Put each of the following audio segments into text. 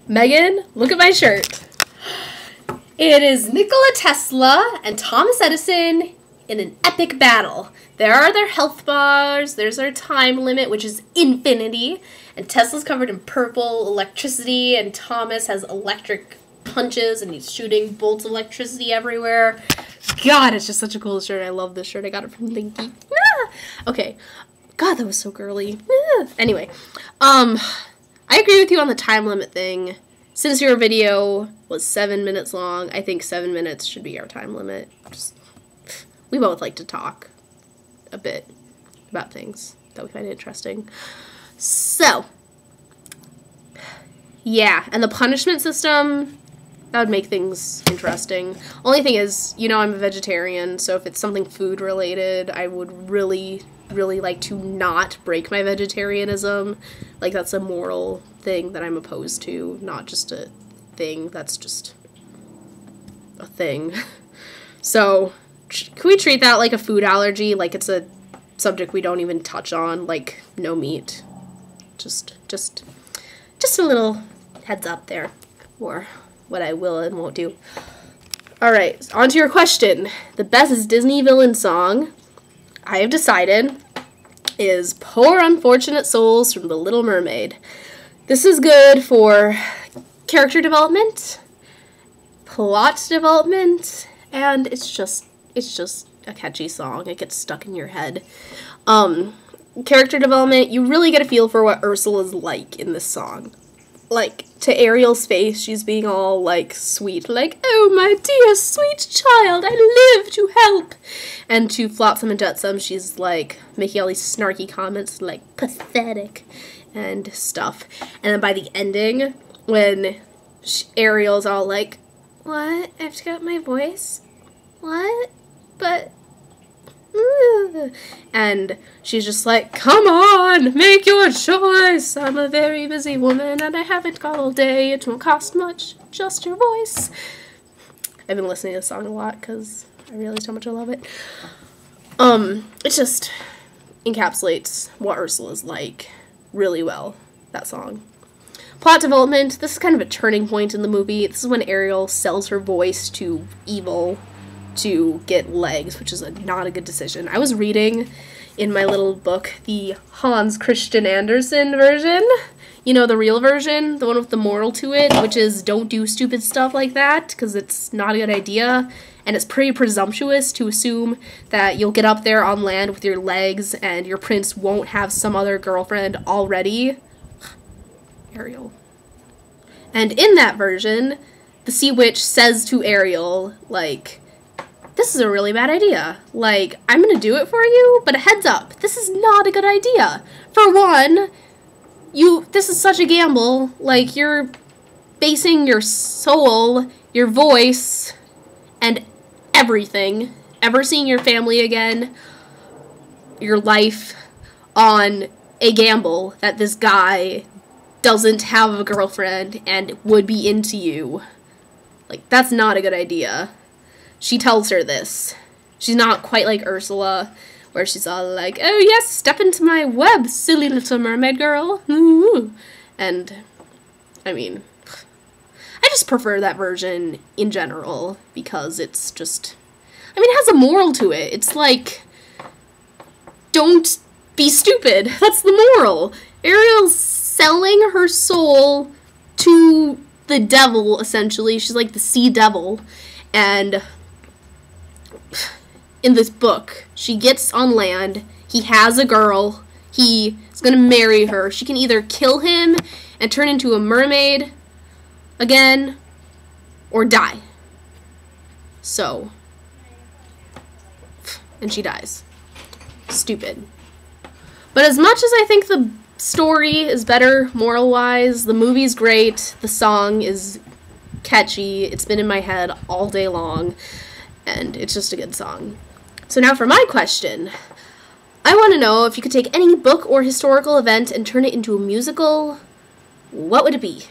Megan, look at my shirt. It is Nikola Tesla and Thomas Edison in an epic battle. There are their health bars, there's their time limit, which is infinity, and Tesla's covered in purple electricity, and Thomas has electric punches, and he's shooting bolts of electricity everywhere. God, it's just such a cool shirt. I love this shirt. I got it from Linky. Ah! Okay. God, that was so girly. Ah! Anyway, I agree with you on the time limit thing. Since your video was 7 minutes long, I think 7 minutes should be our time limit. We both like to talk a bit about things that we find interesting. So, yeah, and the punishment system, that would make things interesting. Only thing is, you know, I'm a vegetarian, so if it's something food related, I would really like to not break my vegetarianism. Like, that's a moral thing that I'm opposed to, not just a thing that's just a thing. So, can we treat that like a food allergy? Like it's a subject we don't even touch on, like no meat. Just a little heads up there for what I will and won't do. Alright, on to your question. The best Disney villain song, I have decided, is Poor Unfortunate Souls from The Little Mermaid. This is good for character development, plot development, and it's just a catchy song. It gets stuck in your head. Character development, you really get a feel for what Ursula's like in this song. Like, to Ariel's face, she's being all, like, sweet. Like, oh, my dear sweet child, I live to help. And to Flotsam and Jetsam, she's, like, making all these snarky comments, like, pathetic and stuff. And then by the ending, when Ariel's all like, what? I've got my voice? What? But... and she's just like, come on, make your choice. I'm a very busy woman and I haven't got all day. It won't cost much, just your voice. I've been listening to this song a lot because I realized how much I love it. It just encapsulates what Ursula's like really well, that song. Plot development, this is kind of a turning point in the movie. This is when Ariel sells her voice to evil to get legs, which is not a good decision. I was reading in my little book the Hans Christian Andersen version, you know, the real version, the one with the moral to it, which is don't do stupid stuff like that, because it's not a good idea, and it's pretty presumptuous to assume that you'll get up there on land with your legs and your prince won't have some other girlfriend already. Ariel. And in that version, the Sea Witch says to Ariel, like, this is a really bad idea. Like, I'm gonna do it for you, but a heads up, this is not a good idea. For one, this is such a gamble. Like, you're basing your soul, your voice, and everything, ever seeing your family again, your life, on a gamble that this guy doesn't have a girlfriend and would be into you. Like, that's not a good idea. She tells her this. She's not quite like Ursula, where she's all like, oh yes, step into my web, silly little mermaid girl. And, I mean, I just prefer that version in general, because it's just, I mean, it has a moral to it. It's like, don't be stupid. That's the moral. Ariel's selling her soul to the devil, essentially. She's like the sea devil. And in this book, she gets on land. He has a girl. He is going to marry her. She can either kill him and turn into a mermaid again, or die. So, and she dies. Stupid. But as much as I think the story is better moral-wise, the movie's great, the song is catchy, it's been in my head all day long, and it's just a good song. So now for my question. I want to know if you could take any book or historical event and turn it into a musical, what would it be?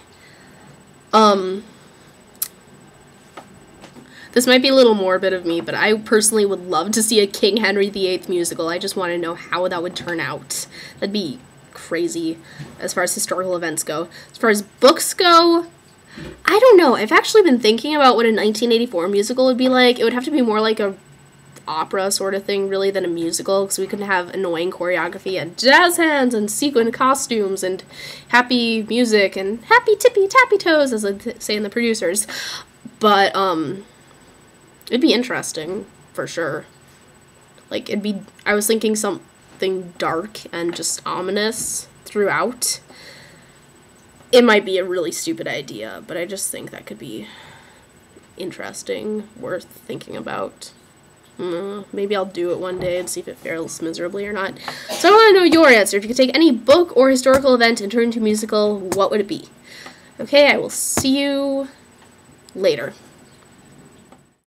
This might be a little morbid of me, but I personally would love to see a King Henry VIII musical. I just want to know how that would turn out. That'd be crazy as far as historical events go. As far as books go, I don't know. I've actually been thinking about what a 1984 musical would be like. It would have to be more like a opera sort of thing, really, than a musical, because we could have annoying choreography and jazz hands and sequin costumes and happy music and happy tippy tappy toes, as they say in the producers. But it'd be interesting for sure. Like, I was thinking something dark and just ominous throughout. It might be a really stupid idea, but I just think that could be interesting, worth thinking about. Maybe I'll do it one day and see if it fails miserably or not. So I want to know your answer. If you could take any book or historical event and turn it into a musical, what would it be? Okay, I will see you later.